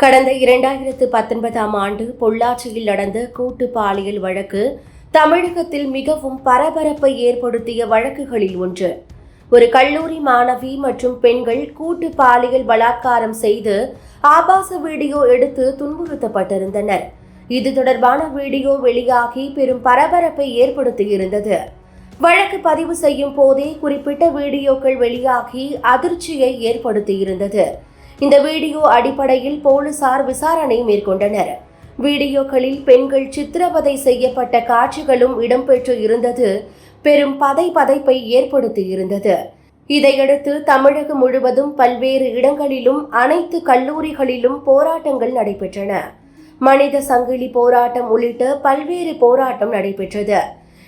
கடந்த 2019ஆம் ஆண்டு பொள்ளாச்சியில் நடந்த கூட்டு பாலியல் வழக்கு தமிழகத்தில் மிகவும் பரபரப்பை ஏற்படுத்திய வழக்குகளில் ஒன்று. ஒரு கல்லூரி மாணவி மற்றும் பெண்கள் கூட்டு பாலியல் பலாத்காரம் செய்து ஆபாச வீடியோ எடுத்து துன்புறுத்தப்பட்டிருந்தனர். இது தொடர்பான வீடியோ வெளியாகி பெரும் பரபரப்பை ஏற்படுத்தியிருந்தது. வழக்கு பதிவு செய்யும் போதே குறிப்பிட்ட வீடியோக்கள் வெளியாகி அதிர்ச்சியை ஏற்படுத்தியிருந்தது. இந்த வீடியோ அடிப்படையில் போலீசார் விசாரணை மேற்கொண்டனர். வீடியோக்களில் பெண்கள் சித்திரவதை செய்யப்பட்ட காட்சிகளும் இடம்பெற்று இருந்தது பெரும் பதைப்பதை ஏற்படுத்தியிருந்தது. இதையடுத்து தமிழகம் முழுவதும் பல்வேறு இடங்களிலும் அனைத்து கல்லூரிகளிலும் போராட்டங்கள் நடைபெற்றன. மனித சங்கிலி போராட்டம் உள்ளிட்ட பல்வேறு போராட்டம் நடைபெற்றது.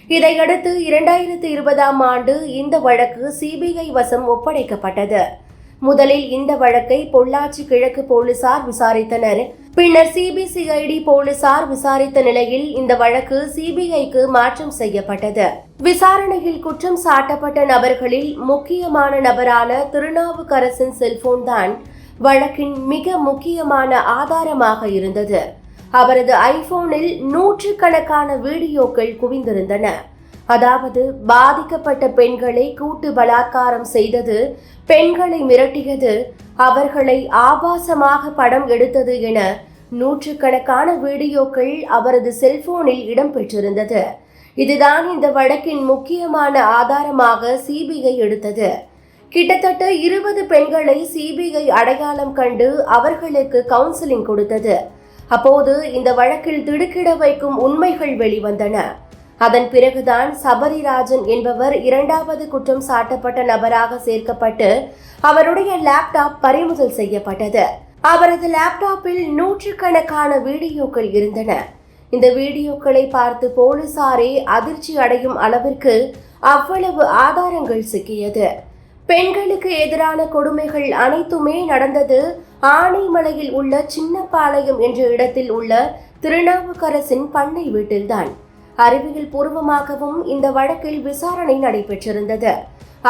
இதையடுத்து 2020ஆம் ஆண்டு இந்த வழக்கு சிபிஐ வசம் ஒப்படைக்கப்பட்டது. முதலில் இந்த வழக்கை பொள்ளாச்சி கிழக்கு போலீசார் விசாரித்தனர். பின்னர் சிபிசிஐடி போலீசார் விசாரித்த நிலையில் இந்த வழக்கு சிபிஐக்கு மாற்றம் செய்யப்பட்டது. விசாரணையில் குற்றம் சாட்டப்பட்ட நபர்களில் முக்கியமான நபரான திருநாவுக்கரசின் செல்போன் தான் வழக்கின் மிக முக்கியமான ஆதாரமாக இருந்தது. அவரது ஐபோனில் நூற்றுக்கணக்கான வீடியோக்கள் குவிந்திருந்தன. அதாவது பாதிக்கப்பட்ட பெண்களை கூட்டு பலாத்காரம் செய்தது, பெண்களை மிரட்டியது, அவர்களை ஆபாசமாக படம் எடுத்தது என நூற்றுக்கணக்கான வீடியோக்கள் அவரது செல்போனில் இடம்பெற்றிருந்தது. இதுதான் இந்த வழக்கின் முக்கியமான ஆதாரமாக சிபிஐ எடுத்தது. கிட்டத்தட்ட 20 பெண்களை சிபிஐ அடையாளம் கண்டு அவர்களுக்கு கவுன்சிலிங் கொடுத்தது. அப்போது இந்த வழக்கில் திடுக்கிட வைக்கும் உண்மைகள் வெளிவந்தன. அதன் பிறகுதான் சபரிராஜன் என்பவர் 2வது குற்றம் சாட்டப்பட்ட நபராக சேர்க்கப்பட்டு அவருடைய லேப்டாப் பறிமுதல் செய்யப்பட்டது. அவரது லேப்டாப்பில் நூற்றுக்கணக்கான வீடியோக்கள் இருந்தன. இந்த வீடியோக்களை பார்த்து போலீசாரே அதிர்ச்சி அடையும் அளவிற்கு அவ்வளவு ஆதாரங்கள் சிக்கியது. பெண்களுக்கு எதிரான கொடுமைகள் அனைத்துமே நடந்தது ஆனைமலையில் உள்ள சின்னப்பாளையம் என்ற இடத்தில் உள்ள திருநாவுக்கரசின் பண்ணை வீட்டில்தான். அறிவியல் பூர்வமாகவும் இந்த வழக்கில் விசாரணை நடைபெற்றிருந்தது.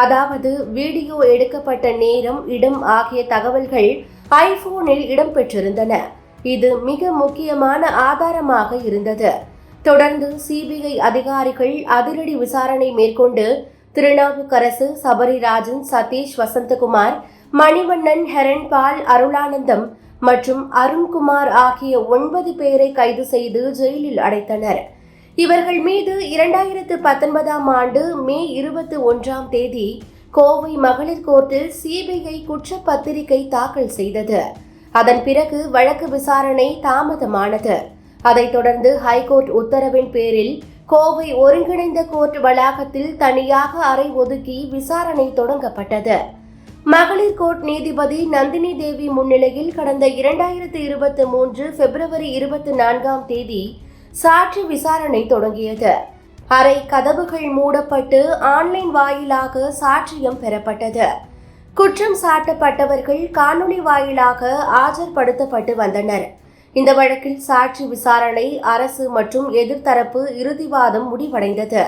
அதாவது வீடியோ எடுக்கப்பட்ட நேரம், இடம் ஆகிய தகவல்கள் ஐபோனில் இடம்பெற்றிருந்தன. இது மிக முக்கியமான ஆதாரமாக இருந்தது. தொடர்ந்து சிபிஐ அதிகாரிகள் அதிரடி விசாரணை மேற்கொண்டு திருநாவுக்கரசு, சபரிராஜன், சதீஷ், வசந்தகுமார், மணிவண்ணன், ஹெரன்பால், அருளானந்தம் மற்றும் அருண்குமார் ஆகிய 9 பேரை கைது செய்து ஜெயிலில் அடைத்தனர். இவர்கள் மீது 2019ஆம் ஆண்டு மே 21ஆம் தேதி கோவை மகளிர் கோர்ட்டில் சிபிஐ குற்றப்பத்திரிகை தாக்கல் செய்தது. அதன் பிறகு வழக்கு விசாரணை தாமதமானது. அதைத் தொடர்ந்து ஹைகோர்ட் உத்தரவின் பேரில் கோவை ஒருங்கிணைந்த கோர்ட் வளாகத்தில் தனியாக அறை ஒதுக்கி விசாரணை தொடங்கப்பட்டது. மகளிர் கோர்ட் நீதிபதி நந்தினி தேவி முன்னிலையில் கடந்த 2023 பிப்ரவரி 24ஆம் தேதி சாட்சி விசாரணை தொடங்கியது. அறை கதவுகள் மூடப்பட்டு ஆன்லைன் வாயிலாக சாட்சியம் பெறப்பட்டது. குற்றம் சாட்டப்பட்டவர்கள் காணொலி வாயிலாக ஆஜர்படுத்தப்பட்டு வந்தனர். இந்த வழக்கில் சாட்சி விசாரணை, அரசு மற்றும் எதிர்த்தரப்பு இறுதிவாதம் முடிவடைந்தது.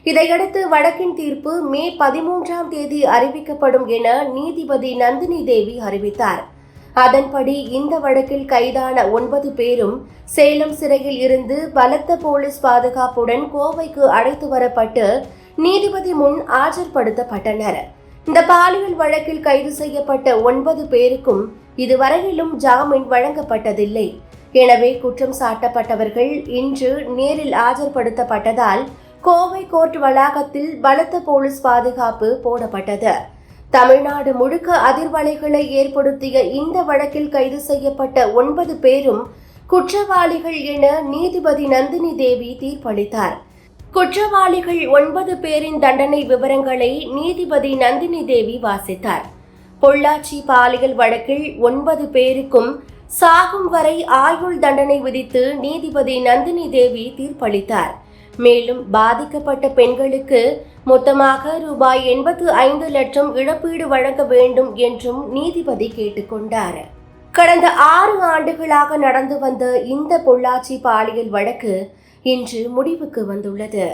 இதையடுத்து வழக்கின் தீர்ப்பு மே 13ஆம் தேதி அறிவிக்கப்படும் என நீதிபதி நந்தினி தேவி அறிவித்தார். அதன்படி இந்த வழக்கில் கைதான 9 பேரும் சேலம் சிறையில் இருந்து பலத்த போலீஸ் பாதுகாப்புடன் கோவைக்கு அழைத்து வரப்பட்டு நீதிபதி முன் ஆஜர்படுத்தப்பட்டனர். இந்த பாலியல் வழக்கில் கைது செய்யப்பட்ட 9 பேருக்கும் இதுவரையிலும் ஜாமீன் வழங்கப்பட்டதில்லை. எனவே குற்றம் சாட்டப்பட்டவர்கள் இன்று நேரில் ஆஜர்படுத்தப்பட்டதால் கோவை கோர்ட் வளாகத்தில் பலத்த போலீஸ் பாதுகாப்பு போடப்பட்டது. தமிழ்நாடு முழுக்க அதிர்வலைகளை ஏற்படுத்திய இந்த வழக்கில் கைது செய்யப்பட்ட 9 பேரும் குற்றவாளிகள் என நீதிபதி நந்தினி தேவி தீர்ப்பளித்தார். குற்றவாளிகள் 9 பேரின் தண்டனை விவரங்களை நீதிபதி நந்தினி தேவி வாசித்தார். பொள்ளாச்சி பாலியல் வழக்கில் 9 பேருக்கும் சாகும் வரை ஆயுள் தண்டனை விதித்து நீதிபதி நந்தினி தேவி தீர்ப்பளித்தார். மேலும் பாதிக்கப்பட்ட பெண்களுக்கு மொத்தமாக ரூபாய் 85 லட்சம் இழப்பீடு வழங்க வேண்டும் என்றும் நீதிபதி கேட்டுக்கொண்டார். கடந்த 6 ஆண்டுகளாக நடந்து வந்த இந்த பொள்ளாச்சி பாலியல் வழக்கு இன்று முடிவுக்கு வந்துள்ளது.